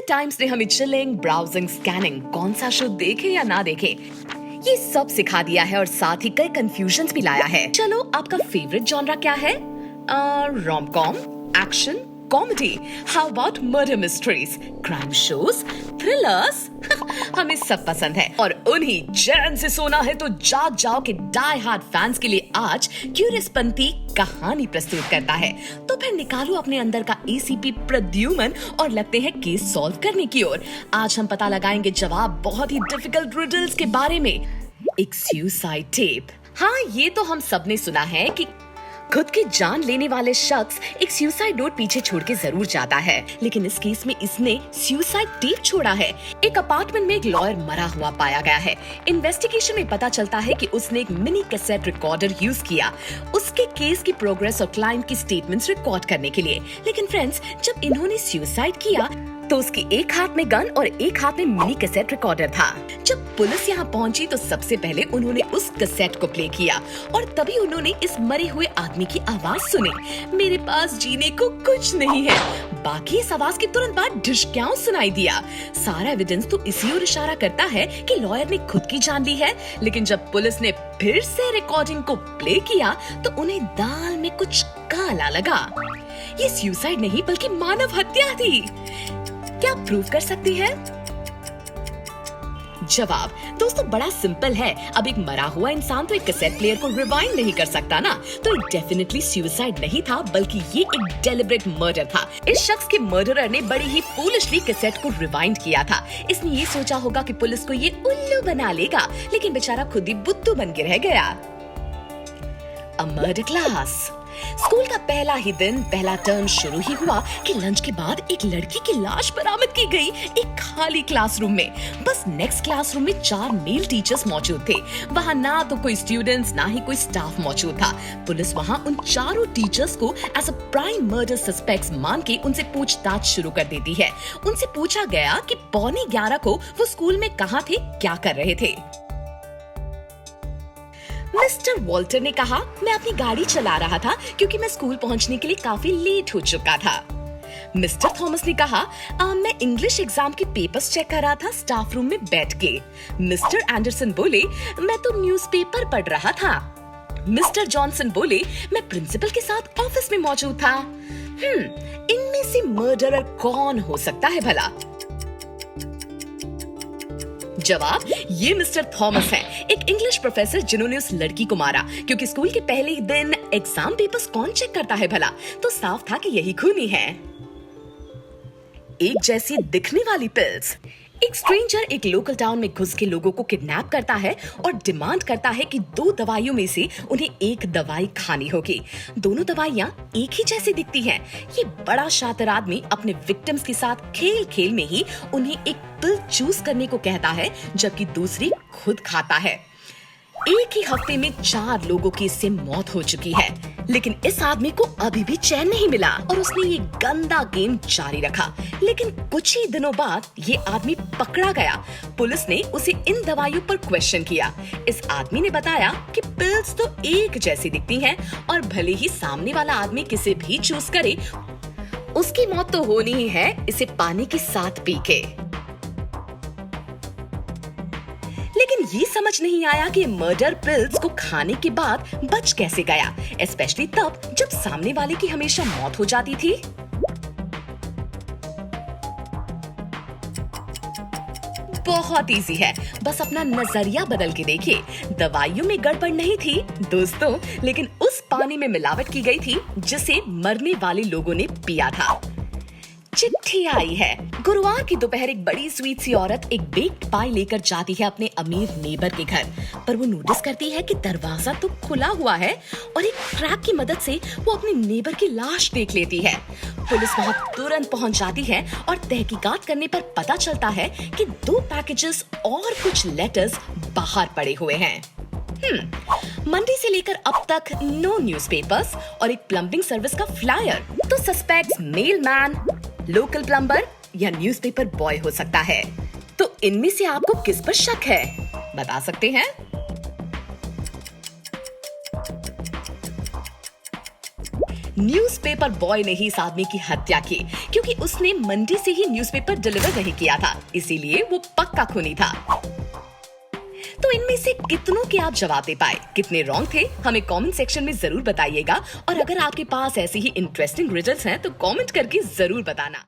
Times ने हमें chilling, browsing, scanning, कौन सा शो देखे या ना देखे, ये सब सिखा दिया है और साथ ही कई कंफ्यूजन्स भी लाया है। चलो, आपका फेवरेट जॉनरा क्या है? Rom com, action, comedy, how about murder mysteries, crime shows, thrillers? हमें सब पसंद है और उन्हीं चैन से सोना है तो जाग जाओ के डाई हार्ड फैंस के लिए आज क्यूरियस पंथी कहानी प्रस्तुत करता है। तो फिर निकालो अपने अंदर का एसीपी प्रद्युमन और लगते हैं केस सॉल्व करने की ओर। आज हम पता लगाएंगे जवाब बहुत ही डिफिकल्ट रिडल्स के बारे में। एक सुसाइड टेप। हाँ, ये तो हम सब ने सुना है कि खुद की जान लेने वाले शख्स एक सुसाइड नोट पीछे छोड़ के जरूर जाता है, लेकिन इस केस में इसने सुसाइड टेप छोड़ा है। एक अपार्टमेंट में एक लॉयर मरा हुआ पाया गया है। इन्वेस्टिगेशन में पता चलता है कि उसने एक मिनी कैसेट रिकॉर्डर यूज किया उसके केस की प्रोग्रेस और क्लाइंट की स्टेटमेंट्स रिकॉर्ड करने के लिए। लेकिन फ्रेंड्स, जब इन्होंने सुसाइड किया तो उसके एक हाथ में गन और एक हाथ में मिनी कैसेट रिकॉर्डर था। जब पुलिस यहाँ पहुंची तो सबसे पहले उन्होंने उस कैसेट को प्ले किया और तभी उन्होंने इस मरे हुए आदमी की आवाज सुनी, मेरे पास जीने को कुछ नहीं है। बाकी इस आवाज के तुरंत बाद ढिशक्याओं सुनाई दिया। सारा एविडेंस तो इसी ओर इशारा करता है कि लॉयर ने खुद की जान ली है। लेकिन जब पुलिस ने फिर से रिकॉर्डिंग को प्ले किया तो उन्हें दाल में कुछ काला लगा। ये सुसाइड नहीं बल्कि मानव हत्या थी। क्या प्रूव कर सकती है? जवाब दोस्तों बड़ा सिंपल है। अब एक मरा हुआ इंसान तो एक कैसेट प्लेयर को रिवाइंड नहीं कर सकता ना, तो डेफिनेटली सुसाइड नहीं था बल्कि ये एक डेलिब्रेट मर्डर था। इस शख्स के मर्डरर ने बड़ी ही फूलिशली कैसेट को रिवाइंड किया था। इसने ये सोचा होगा कि पुलिस को ये उल्लू बना लेगा, लेकिन बेचारा खुद ही बुद्धू बन के रह गया। A murder class. स्कूल का पहला ही दिन, पहला टर्म शुरू ही हुआ कि लंच के बाद एक लड़की की लाश बरामद की गई एक खाली क्लासरूम में। बस नेक्स्ट क्लासरूम में 4 मेल टीचर्स मौजूद थे। वहाँ ना तो कोई स्टूडेंट्स ना ही कोई स्टाफ मौजूद था। पुलिस वहाँ उन चारों टीचर्स को as a prime murder suspects मान के उनसे पूछताछ शुरू कर देती है। उनसे पूछा गया कि 11:15 को वो स्कूल में कहाँ थे, क्या कर रहे थे। मिस्टर वॉल्टर ने कहा, मैं अपनी गाड़ी चला रहा था क्योंकि मैं स्कूल पहुंचने के लिए काफी लेट हो चुका था। मिस्टर थॉमस ने कहा, मैं इंग्लिश एग्जाम के पेपर्स चेक कर रहा था स्टाफ रूम में बैठ के। मिस्टर एंडरसन बोले, मैं तो न्यूज़पेपर पढ़ रहा था। मिस्टर जॉनसन बोले, मैं प्रिंसिपल के साथ ऑफिस में मौजूद था। इनमें से मर्डरर कौन हो सकता है भला? जवाब, ये मिस्टर थॉमस हैं, एक इंग्लिश प्रोफेसर जिन्होंने उस लड़की को मारा। क्योंकि स्कूल के पहले ही दिन एग्जाम पेपर्स कौन चेक करता है भला, तो साफ था कि यही खूनी है। एक जैसी दिखने वाली पिल्स। एक स्ट्रेंजर एक लोकल टाउन में घुस के लोगों को किडनैप करता है और डिमांड करता है कि 2 दवाइयों में से उन्हें एक दवाई खानी होगी। दोनों दवाइयां एक ही जैसी दिखती हैं। ये बड़ा शातिर आदमी अपने विक्टिम्स के साथ खेल खेल में ही उन्हें एक पिल चूज करने को कहता है, जबकि दूसरी खुद खाता है। एक ही हफ्ते में 4 लोगों की इससे मौत हो चुकी है, लेकिन इस आदमी को अभी भी चैन नहीं मिला और उसने ये गंदा गेम जारी रखा। लेकिन कुछ ही दिनों बाद ये आदमी पकड़ा गया। पुलिस ने उसे इन दवाइयों पर क्वेश्चन किया। इस आदमी ने बताया कि पिल्स तो एक जैसी दिखती हैं और भले ही सामने वाला आदमी किसे भी चूज करे, उसकी मौत तो होनी ही है, इसे पानी के साथ पी के। लेकिन ये समझ नहीं आया कि मर्डर पिल्स को खाने के बाद बच कैसे गया, स्पेशली तब जब सामने वाले की हमेशा मौत हो जाती थी। बहुत इजी है, बस अपना नजरिया बदल के देखिए। दवाइयों में गड़बड़ नहीं थी दोस्तों, लेकिन उस पानी में मिलावट की गई थी जिसे मरने वाले लोगों ने पिया था। चिट्ठी आई है। गुरुवार की दोपहर एक बड़ी स्वीट सी औरत एक बेक्ड पाई लेकर जाती है अपने अमीर नेबर के घर, पर वो नोटिस करती है कि दरवाजा तो खुला हुआ है और एक ट्रैप की मदद से वो अपने नेबर की लाश देख लेती है। पुलिस वहाँ तुरंत पहुँच जाती है और तहकीकात करने पर पता चलता है कि 2 पैकेजेस और कुछ लेटर्स बाहर पड़े हुए हैं। मंडे से लेकर अब तक नो न्यूज़पेपर्स और एक प्लम्बिंग सर्विस का फ्लायर। तो सस्पेक्ट्स मेलमैन, लोकल प्लम्बर या न्यूज़पेपर बॉय हो सकता है। तो इनमें से आपको किस पर शक है, बता सकते हैं? न्यूज़पेपर बॉय ने ही इस आदमी की हत्या की, क्योंकि उसने मंडी से ही न्यूज़पेपर डिलीवर नहीं किया था, इसीलिए वो पक्का खूनी था। तो इनमें से कितनों के आप जवाब दे पाए, कितने रॉन्ग थे, हमें कमेंट सेक्शन में जरूर बताइएगा। और अगर आपके पास ऐसी ही इंटरेस्टिंग रिजल्ट्स हैं तो कमेंट करके जरूर बताना।